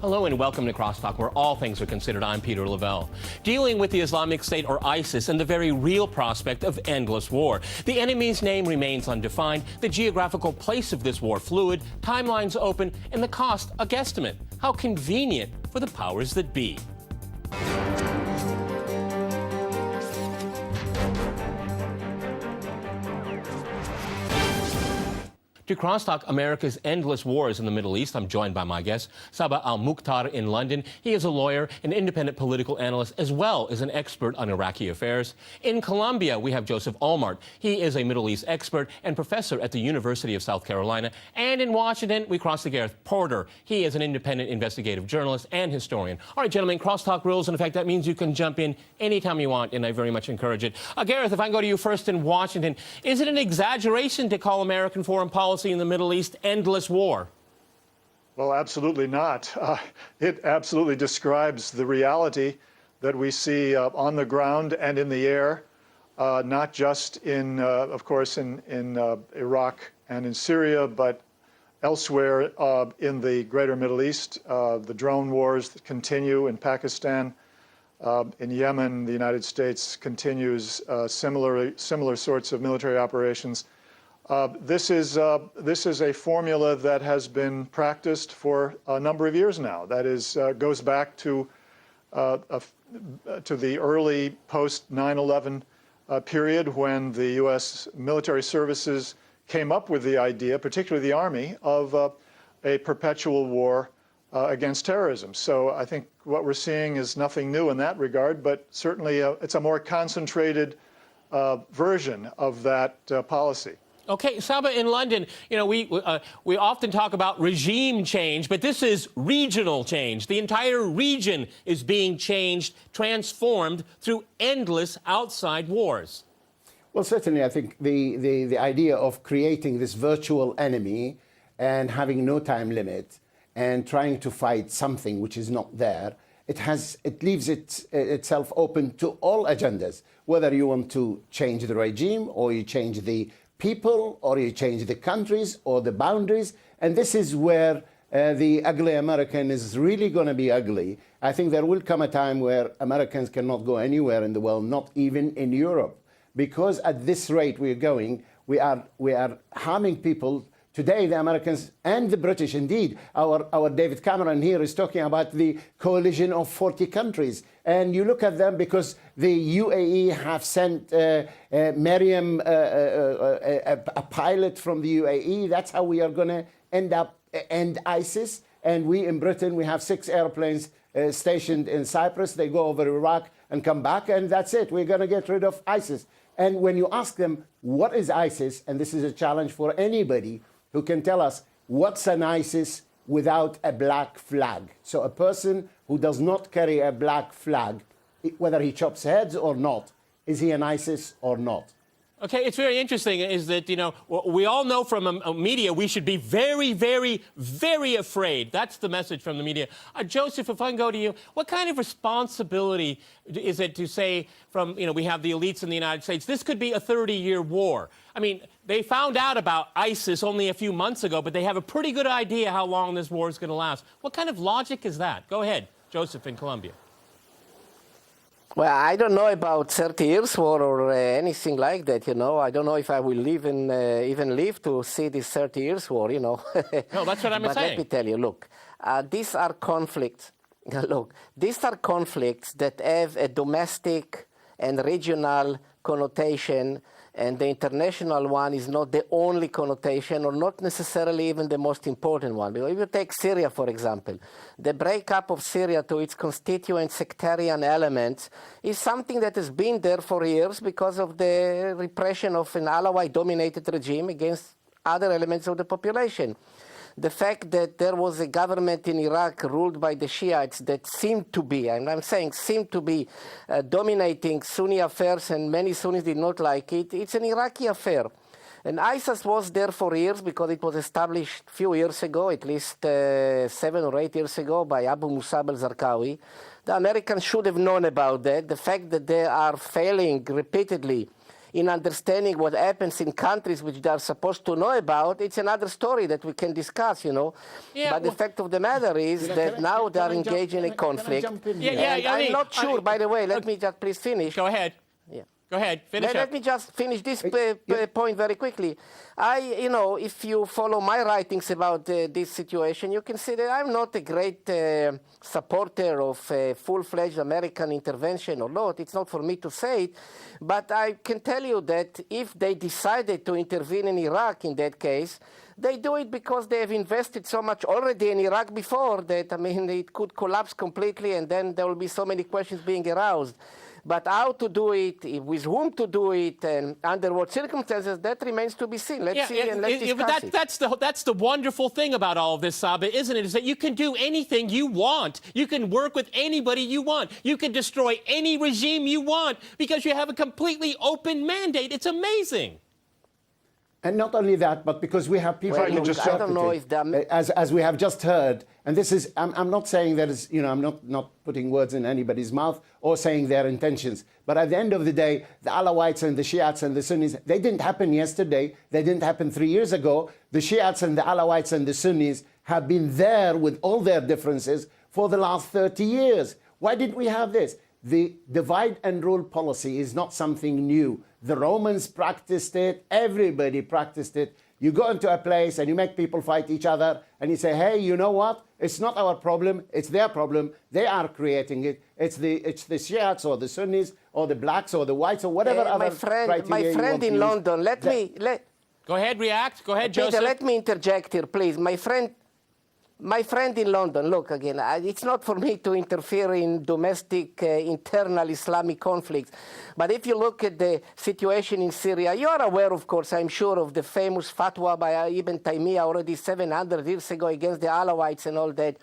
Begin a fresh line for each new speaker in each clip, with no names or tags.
Hello and welcome to CrossTalk, where all things are considered. I'm Peter Lavelle. Dealing with the Islamic State or ISIS and the very real prospect of endless war. The enemy's name remains undefined, the geographical place of this war fluid, timelines open, and the cost a guesstimate. How convenient for the powers that be. To CrossTalk America's endless wars in the Middle East, I'm joined by my guest, Sabah Al-Mukhtar in London. He is a lawyer, an independent political analyst, as well as an expert on Iraqi affairs. In Colombia, we have Joseph Allmart. He is a Middle East expert and professor at the University of South Carolina. And in Washington, we cross to Gareth Porter. He is an independent investigative journalist and historian. All right, gentlemen, CrossTalk rules. In effect, that means you can jump in anytime you want, and I very much encourage it. Gareth, if I can go to you first in Washington, is it an exaggeration to call American foreign policy in the Middle East endless war?
Well, absolutely not. It absolutely describes the reality that we see on the ground and in the air, not just in, of course, in Iraq and in Syria, but elsewhere in the greater Middle East. The drone wars that continue in Pakistan. In Yemen, the United States continues similar sorts of military operations. This is a formula that has been practiced for a number of years now. That is, goes back to the early post 9/11 period when the U.S. military services came up with the idea, particularly the Army, of a perpetual war against terrorism. So I think what we're seeing is nothing new in that regard, but certainly it's a more concentrated version of that policy.
Okay, Sabah in London, you know, we often talk about regime change, but this is regional change. The entire region is being changed, transformed through endless outside wars.
Well, certainly, I think the idea of creating this virtual enemy and having no time limit and trying to fight something which is not there, it leaves itself open to all agendas, whether you want to change the regime or you change the people, or you change the countries or the boundaries. And this is where the ugly American is really going to be ugly. I think there will come a time where Americans cannot go anywhere in the world, not even in Europe, because at this rate we're going, we are harming people. Today, the Americans and the British, indeed, our David Cameron here is talking about the coalition of 40 countries. And you look at them because the UAE have sent Maryam, a pilot from the UAE. That's how we are going to end ISIS. And we in Britain, we have 6 airplanes stationed in Cyprus. They go over Iraq and come back, and that's it. We're going to get rid of ISIS. And when you ask them, what is ISIS? And this is a challenge for anybody who can tell us what's an ISIS without a black flag. So a person who does not carry a black flag, whether he chops heads or not, is he an ISIS or not?
Okay, it's very interesting is that, you know, we all know from media we should be very, very, very afraid. That's the message from the media. Joseph, if I can go to you, what kind of responsibility is it to say from, you know, we have the elites in the United States, this could be a 30-year war? I mean, they found out about ISIS only a few months ago, but they have a pretty good idea how long this war is going to last. What kind of logic is that? Go ahead, Joseph in Colombia.
Well, I don't know about 30 years war or anything like that, you know. I don't know if I will even live to see this 30 years war, you know.
No, that's what I'm saying.
But let me tell you, look, these are conflicts. Look, these are conflicts that have a domestic and regional connotation, and the international one is not the only connotation or not necessarily even the most important one. Because if you take Syria, for example, the breakup of Syria to its constituent sectarian elements is something that has been there for years because of the repression of an Alawite-dominated regime against other elements of the population. The fact that there was a government in Iraq ruled by the Shiites that seemed to be, and I'm saying seemed to be, dominating Sunni affairs, and many Sunnis did not like it, it's an Iraqi affair. And ISIS was there for years because it was established a few years ago, at least 7 or 8 years ago, by Abu Musab al-Zarqawi. The Americans should have known about that. The fact that they are failing repeatedly in understanding what happens in countries which they are supposed to know about, it's another story that we can discuss, you know.
Yeah,
but the fact of the matter is that now they are engaged in a conflict. I'm not sure, by the way, let me just please finish.
Go ahead.
Yeah.
Go ahead. Finish up.
Let me just finish this point very quickly. You know, if you follow my writings about this situation, you can see that I'm not a great supporter of full-fledged American intervention or not. It's not for me to say it. But I can tell you that if they decided to intervene in Iraq in that case, they do it because they have invested so much already in Iraq before that, I mean, it could collapse completely and then there will be so many questions being aroused. But how to do it, with whom to do it, and under what circumstances, that remains to be seen. Let's see and let's discuss it.
That's the wonderful thing about all of this, Saba, isn't it? Is that you can do anything you want. You can work with anybody you want. You can destroy any regime you want because you have a completely open mandate. It's amazing.
And not only that, but because we have people...
Well, look, I don't know if
as we have just heard, and this is... I'm not saying that it's, you know, I'm not putting words in anybody's mouth or saying their intentions. But at the end of the day, the Alawites and the Shiites and the Sunnis, they didn't happen yesterday. They didn't happen 3 years ago. The Shiites and the Alawites and the Sunnis have been there with all their differences for the last 30 years. Why didn't we have this? The divide and rule policy is not something new. The Romans practiced it. Everybody practiced it. You go into a place and you make people fight each other and you say, hey, you know what? It's not our problem. It's their problem. They are creating it. It's the Shiites or the Sunnis or the blacks or the whites or whatever other criteria
my friend in London,
Go ahead, react. Go ahead,
Peter,
Joseph.
let me interject here, please. My friend in London, look, again, it's not for me to interfere in domestic internal Islamic conflicts. But if you look at the situation in Syria, you are aware, of course, I'm sure, of the famous fatwa by Ibn Taymiyyah already 700 years ago against the Alawites and all that.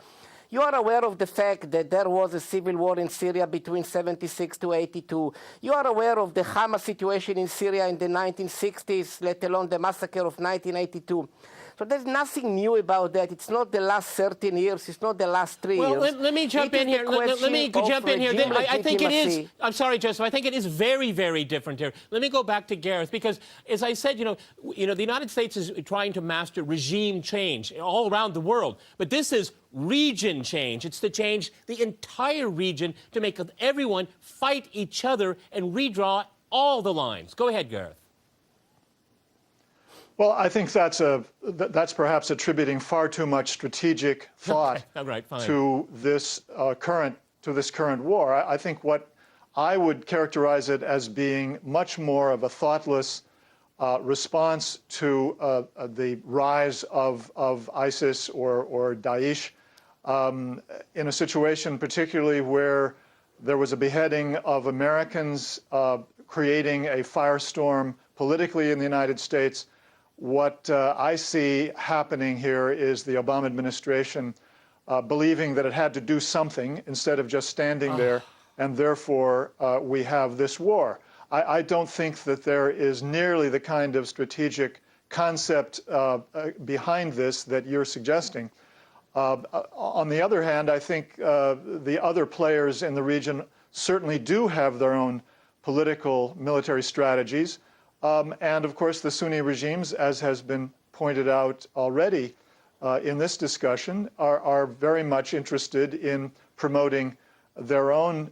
You are aware of the fact that there was a civil war in Syria between 76 to 82. You are aware of the Hamas situation in Syria in the 1960s, let alone the massacre of 1982. So there's nothing new about that. It's not the last 13 years. It's not the last 3 years.
Well, let me jump in here. Let me jump in here. I think it is. I'm sorry, Joseph. I think it is very, very different here. Let me go back to Gareth because, as I said, you know, the United States is trying to master regime change all around the world, but this is region change. It's to change the entire region to make everyone fight each other and redraw all the lines. Go ahead, Gareth.
Well, I think that's perhaps attributing far too much strategic thought to this current war. I think what I would characterize it as being much more of a thoughtless response to the rise of ISIS or Daesh in a situation particularly where there was a beheading of Americans, creating a firestorm politically in the United States. What I see happening here is the Obama administration believing that it had to do something instead of just standing there, and therefore we have this war. I don't think that there is nearly the kind of strategic concept behind this that you're suggesting. On the other hand, I think the other players in the region certainly do have their own political military strategies. And of course, the Sunni regimes, as has been pointed out already in this discussion, are very much interested in promoting their own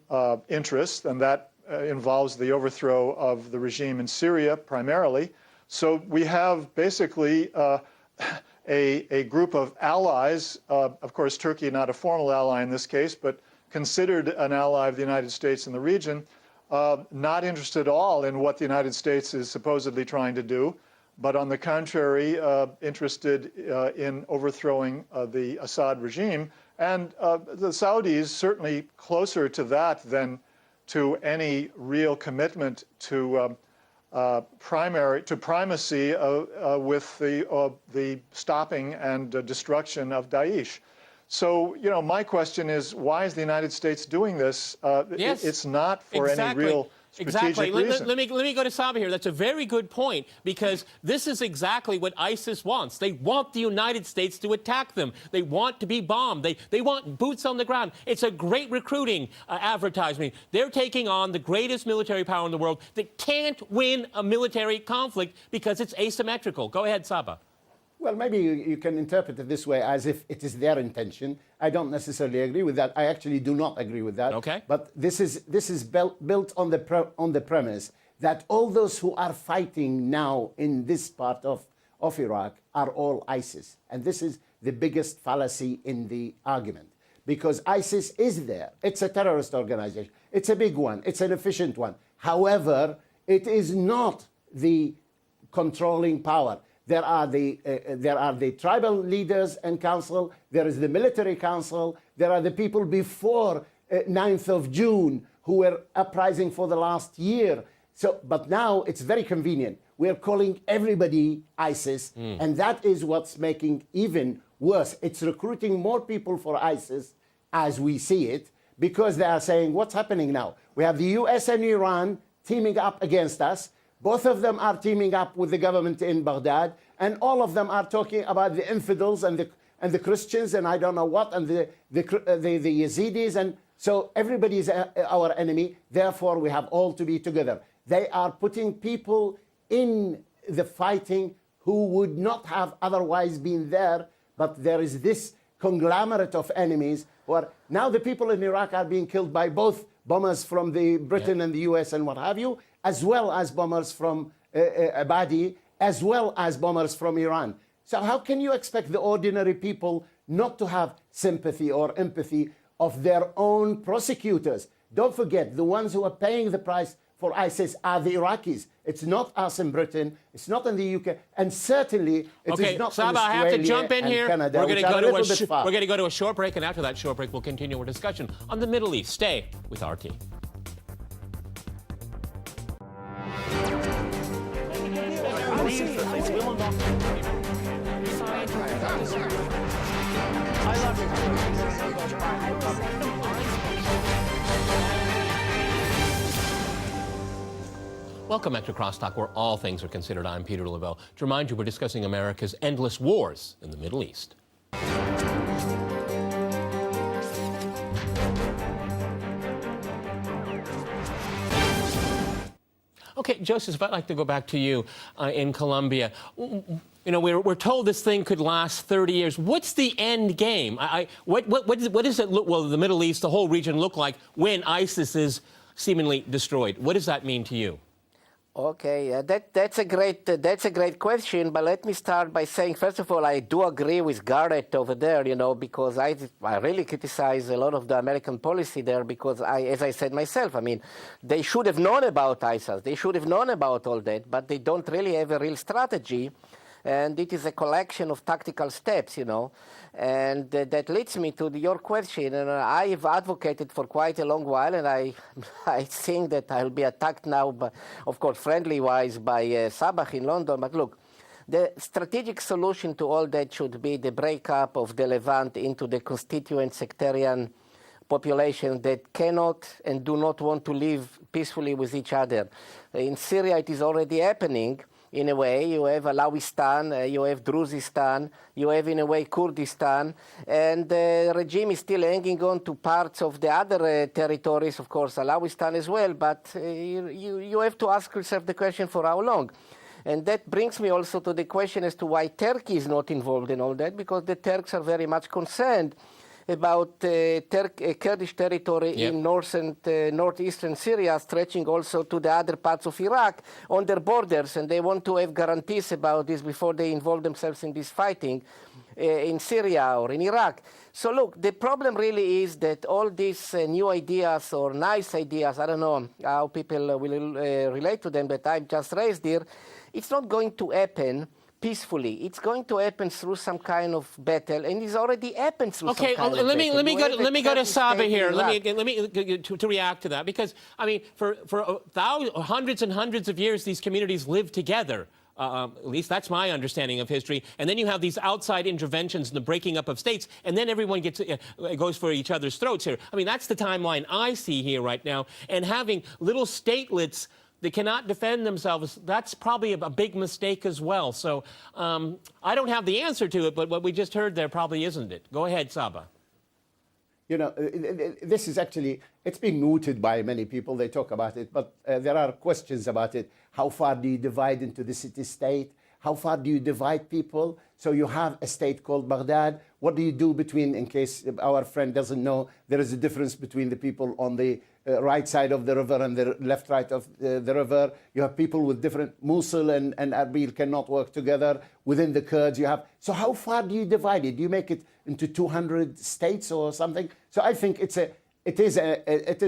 interests, and that involves the overthrow of the regime in Syria primarily. So we have basically a group of allies, of course, Turkey not a formal ally in this case, but considered an ally of the United States in the region, not interested at all in what the United States is supposedly trying to do, but on the contrary, interested in overthrowing the Assad regime. And the Saudis certainly closer to that than to any real commitment to primacy with the stopping and destruction of Daesh. So, my question is, why is the United States doing this?
Yes,
it's not for any real
Exactly.
reason.
Let me go to Saba here. That's a very good point, because this is exactly what ISIS wants. They want the United States to attack them. They want to be bombed. They want boots on the ground. It's a great recruiting advertisement. They're taking on the greatest military power in the world that can't win a military conflict because it's asymmetrical. Go ahead, Saba.
Well, maybe you can interpret it this way, as if it is their intention. I don't necessarily agree with that. I actually do not agree with that.
Okay.
But this is built on the premise that all those who are fighting now in this part of Iraq are all ISIS. And this is the biggest fallacy in the argument. Because ISIS is there. It's a terrorist organization. It's a big one. It's an efficient one. However, it is not the controlling power. There are the tribal leaders and council. There is the military council. There are the people before 9th of June who were uprising for the last year. But now it's very convenient. We're calling everybody ISIS, and that is what's making even worse. It's recruiting more people for ISIS as we see it, because they are saying, what's happening now? We have the US and Iran teaming up against us. Both of them are teaming up with the government in Baghdad, and all of them are talking about the infidels and the Christians and I don't know what, and the Yazidis, and so everybody is our enemy. Therefore, we have all to be together. They are putting people in the fighting who would not have otherwise been there, but there is this conglomerate of enemies who are now the people in Iraq are being killed by both bombers from the Britain and the US and what have you, as well as bombers from Abadi, as well as bombers from Iran. So how can you expect the ordinary people not to have sympathy or empathy of their own prosecutors? Don't forget, the ones who are paying the price for ISIS are the Iraqis. It's not us in Britain. It's not in the UK. And certainly it is not
Saba,
in Australia
I have to jump in here.
Canada,
We're going to go to a short break, and after that short break, we'll continue our discussion on the Middle East. Stay with RT. Welcome back to CrossTalk, where all things are considered. I'm Peter Lavelle. To remind you, we're discussing America's endless wars in the Middle East. Okay, Joseph, I'd like to go back to you in Colombia. You know, we're told this thing could last 30 years. What's the end game? What does it look? Well, the Middle East, the whole region, look like when ISIS is seemingly destroyed? What does that mean to you?
Okay, that's a great question. But let me start by saying, first of all, I do agree with Garrett over there, you know, because I really criticize a lot of the American policy there, because as I said myself, I mean, they should have known about ISIS, they should have known about all that, but they don't really have a real strategy. And it is a collection of tactical steps, you know. And that leads me to your question. And I've advocated for quite a long while, and I think that I'll be attacked now, but of course, friendly-wise, by Sabah in London. But look, the strategic solution to all that should be the breakup of the Levant into the constituent sectarian population that cannot and do not want to live peacefully with each other. In Syria, it is already happening. In a way, you have Alawistan, you have Druzistan, you have, in a way, Kurdistan, and the regime is still hanging on to parts of the other territories, of course, Alawistan as well, but you have to ask yourself the question, for how long? And that brings me also to the question as to why Turkey is not involved in all that, because the Turks are very much concerned about Kurdish territory in northeastern Syria, stretching also to the other parts of Iraq on their borders, and they want to have guarantees about this before they involve themselves in this fighting in Syria or in Iraq. So look, the problem really is that all these new ideas or nice ideas, I don't know how people will relate to them, that I've just raised here, it's not going to happen peacefully. It's going to happen through some kind of battle, and it's already happened through some kind of battle.
Okay, let me go to Saba here. Let me to react to that, because I mean, for hundreds and hundreds of years, these communities lived together. At least that's my understanding of history. And then you have these outside interventions and the breaking up of states, and then everyone goes for each other's throats here. I mean, that's the timeline I see here right now. And having little statelets that cannot defend themselves, that's probably a big mistake as well. So I don't have the answer to it, but what we just heard there probably isn't it. Go ahead, Saba.
You know, this is actually, it's been mooted by many people. They talk about it, but there are questions about it. How far do you divide into the city-state? How far do you divide people? So you have a state called Baghdad. What do you do between, in case our friend doesn't know, there is a difference between the people on the right side of the river and the left right of the river. You have people with different, Mosul and Erbil cannot work together. Within the Kurds you have, so how far do you divide it? Do you make it into 200 states or something? So I think it is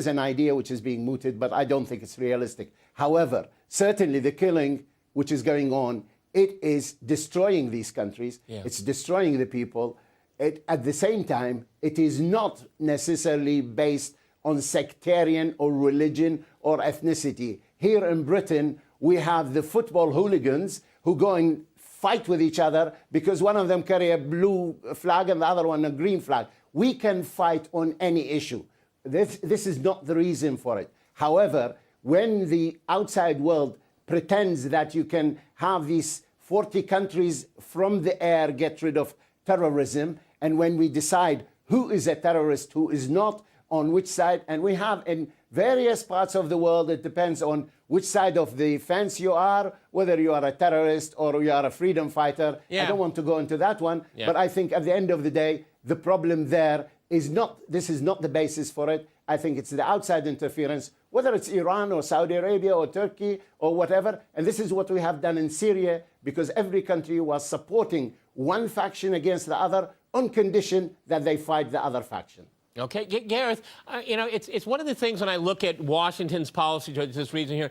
an idea which is being mooted, but I don't think it's realistic. However, certainly the killing which is going on, it is destroying these countries. Yeah. It's destroying the people. At the same time, it is not necessarily based on sectarian or religion or ethnicity. Here in Britain, we have the football hooligans who go and fight with each other because one of them carry a blue flag and the other one a green flag. We can fight on any issue. This is not the reason for it. However, when the outside world pretends that you can have these 40 countries from the air get rid of terrorism, and when we decide who is a terrorist, who is not, on which side, and we have in various parts of the world, it depends on which side of the fence you are, whether you are a terrorist or you are a freedom fighter. Yeah. I don't want to go into that one, but I think at the end of the day, the problem there is not, this is not the basis for it. I think it's the outside interference, whether it's Iran or Saudi Arabia or Turkey or whatever. And this is what we have done in Syria, because every country was supporting one faction against the other on condition that they fight the other faction.
Okay, Gareth, you know, it's one of the things when I look at Washington's policy towards this region here,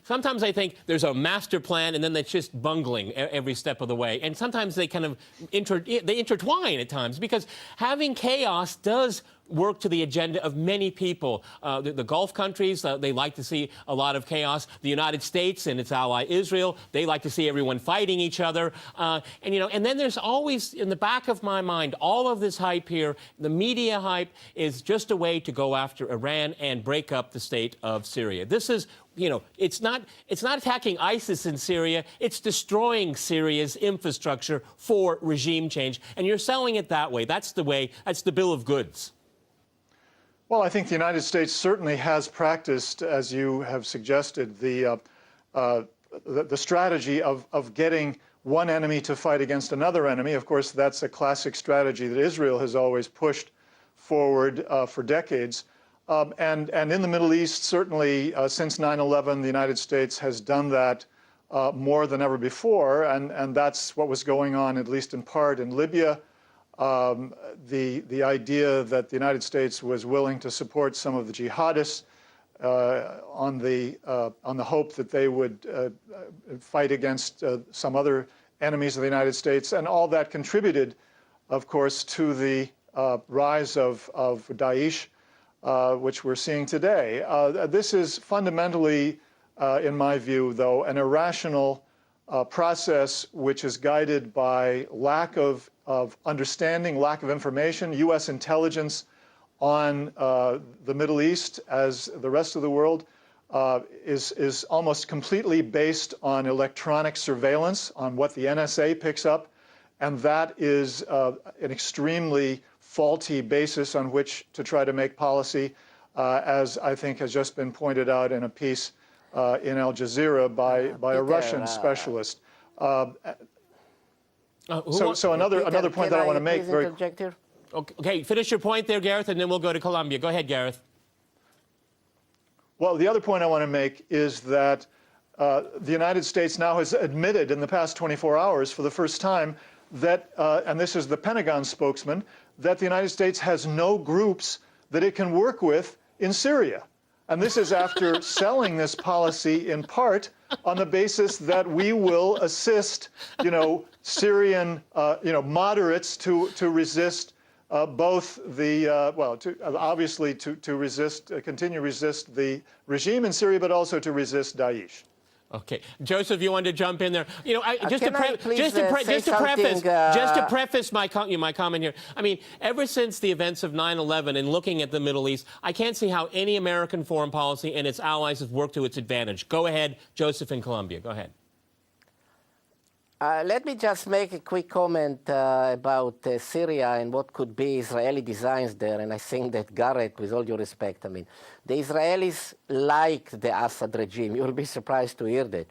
sometimes I think there's a master plan and then it's just bungling every step of the way. And sometimes they kind of intertwine at times, because having chaos does work to the agenda of many people. The Gulf countries, they like to see a lot of chaos. The United States and its ally Israel, they like to see everyone fighting each other. And then there's always in the back of my mind all of this hype here. The media hype is just a way to go after Iran and break up the state of Syria. This is, you know, it's not attacking ISIS in Syria. It's destroying Syria's infrastructure for regime change. And you're selling it that way. That's the way. That's the bill of goods.
Well, I think the United States certainly has practiced, as you have suggested, the strategy of getting one enemy to fight against another enemy. Of course, that's a classic strategy that Israel has always pushed forward for decades. And in the Middle East, certainly since 9/11, the United States has done that more than ever before. And that's what was going on, at least in part, in Libya. The idea that the United States was willing to support some of the jihadists on the hope that they would fight against some other enemies of the United States, and all that contributed, of course, to the rise of Daesh, which we're seeing today. This is fundamentally, in my view, though, an irrational process which is guided by lack of understanding, lack of information. U.S. intelligence on the Middle East, as the rest of the world, is almost completely based on electronic surveillance, on what the NSA picks up, and that is an extremely faulty basis on which to try to make policy, as I think has just been pointed out in a piece in Al Jazeera by a Russian specialist. So another point that I want to make very.
Okay, finish your point there, Gareth, and then we'll go to Colombia. Go ahead, Gareth.
Well, the other point I want to make is that the United States now has admitted in the past 24 hours for the first time that, and this is the Pentagon spokesman, that the United States has no groups that it can work with in Syria. And this is after selling this policy in part on the basis that we will assist, Syrian, moderates to resist both the, obviously to resist, continue to resist the regime in Syria, but also to resist Daesh.
Okay, Joseph, you wanted to jump in there. You know, just to preface my comment here. I mean, ever since the events of 9/11 and looking at the Middle East, I can't see how any American foreign policy and its allies has worked to its advantage. Go ahead, Joseph in Colombia. Go ahead.
Let me just make a quick comment about Syria and what could be Israeli designs there. And I think that Garrett, with all due respect, I mean, the Israelis liked the Assad regime. You'll be surprised to hear that.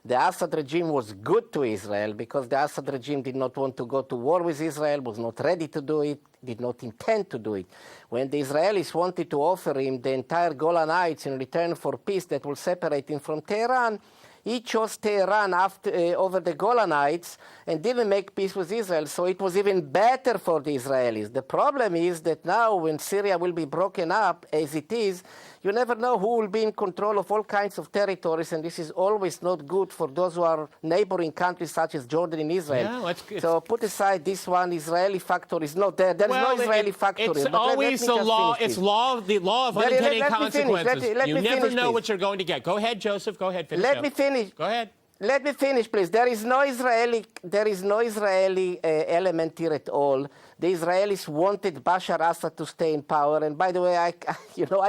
The Assad regime was good to Israel because the Assad regime did not want to go to war with Israel, was not ready to do it, did not intend to do it. When the Israelis wanted to offer him the entire Golan Heights in return for peace that will separate him from Tehran, he chose Tehran over the Golan Heights and didn't make peace with Israel, so it was even better for the Israelis. The problem is that now when Syria will be broken up, as it is, you never know who will be in control of all kinds of territories, and this is always not good for those who are neighboring countries such as Jordan and Israel.
Yeah,
so put aside this one, Israeli factor is not there. There is no Israeli factor.
It's always the law. It's the law of unintended consequences. You never know what you're going to get. Go ahead, Joseph. Go ahead. Finish
Let me finish.
Go ahead.
Let me finish, please. There is no Israeli element here at all. The Israelis wanted Bashar Assad to stay in power, and by the way, I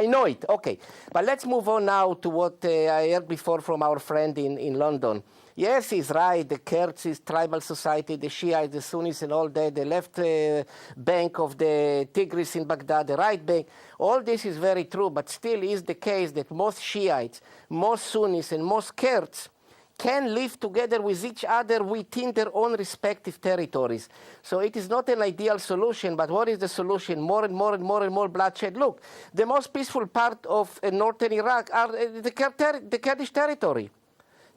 know it. Okay, but let's move on now to what I heard before from our friend in London. Yes, he's right. The Kurds is tribal society, the Shiites, the Sunnis, and all that. The left bank of the Tigris in Baghdad, the right bank. All this is very true, but still is the case that most Shiites, most Sunnis, and most Kurds can live together with each other within their own respective territories. So it is not an ideal solution, but what is the solution? More and more and more and more bloodshed. Look, the most peaceful part of northern Iraq are the Kurdish territory.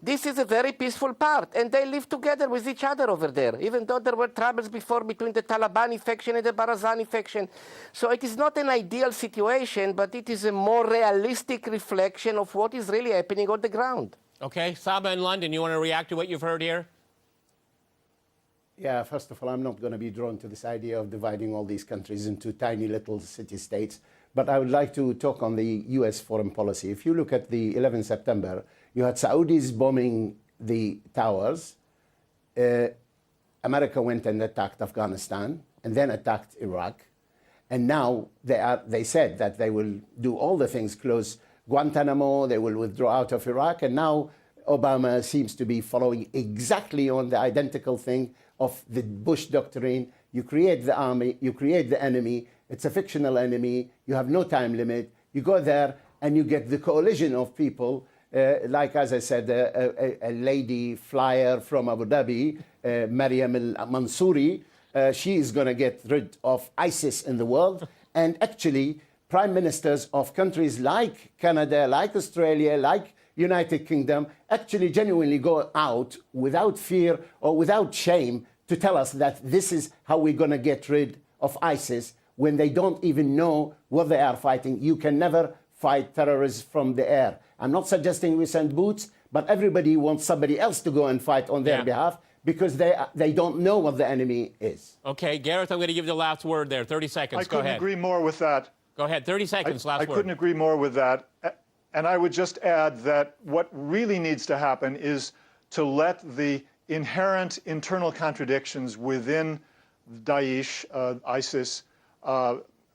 This is a very peaceful part, and they live together with each other over there, even though there were troubles before between the Talabani faction and the Barazani faction. So it is not an ideal situation, but it is a more realistic reflection of what is really happening on the ground.
Okay, Saba in London, you want to react to what you've heard here?
Yeah, first of all, I'm not going to be drawn to this idea of dividing all these countries into tiny little city-states, but I would like to talk on the U.S. foreign policy. If you look at the 11th September, you had Saudis bombing the towers. America went and attacked Afghanistan and then attacked Iraq. And now they said that they will do all the things, close Guantanamo, they will withdraw out of Iraq, and now Obama seems to be following exactly on the identical thing of the Bush doctrine. You create the army, you create the enemy, it's a fictional enemy, you have no time limit, you go there and you get the coalition of people, like, as I said, a lady flyer from Abu Dhabi, Maryam al-Mansouri, she is going to get rid of ISIS in the world, and actually prime ministers of countries like Canada, like Australia, like United Kingdom actually genuinely go out without fear or without shame to tell us that this is how we're going to get rid of ISIS when they don't even know what they are fighting. You can never fight terrorists from the air. I'm not suggesting we send boots, but everybody wants somebody else to go and fight on their behalf because they don't know what the enemy is.
Okay, Gareth, I'm going to give you the last word there. 30 seconds. Go ahead.
I couldn't agree more with that.
Go ahead, 30 seconds, last word.
I couldn't agree more with that. And I would just add that what really needs to happen is to let the inherent internal contradictions within Daesh, ISIS,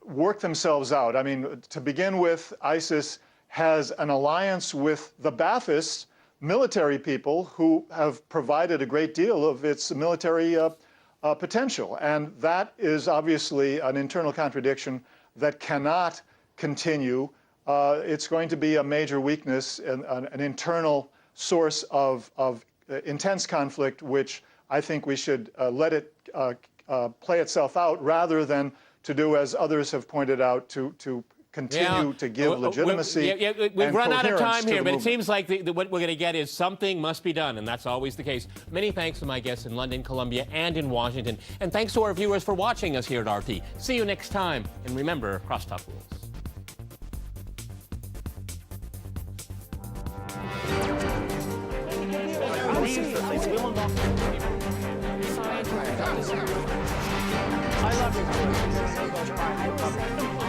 work themselves out. I mean, to begin with, ISIS has an alliance with the Baathists, military people who have provided a great deal of its military potential. And that is obviously an internal contradiction that cannot continue. It's going to be a major weakness, an internal source of intense conflict, which I think we should let it play itself out rather than to do, as others have pointed out, to continue to give legitimacy.
We've run out of time here, but it seems like what we're going to get is something must be done, and that's always the case. Many thanks to my guests in London, Colombia, and in Washington. And thanks to our viewers for watching us here at RT. See you next time. And remember, crosstalk rules.
I love you.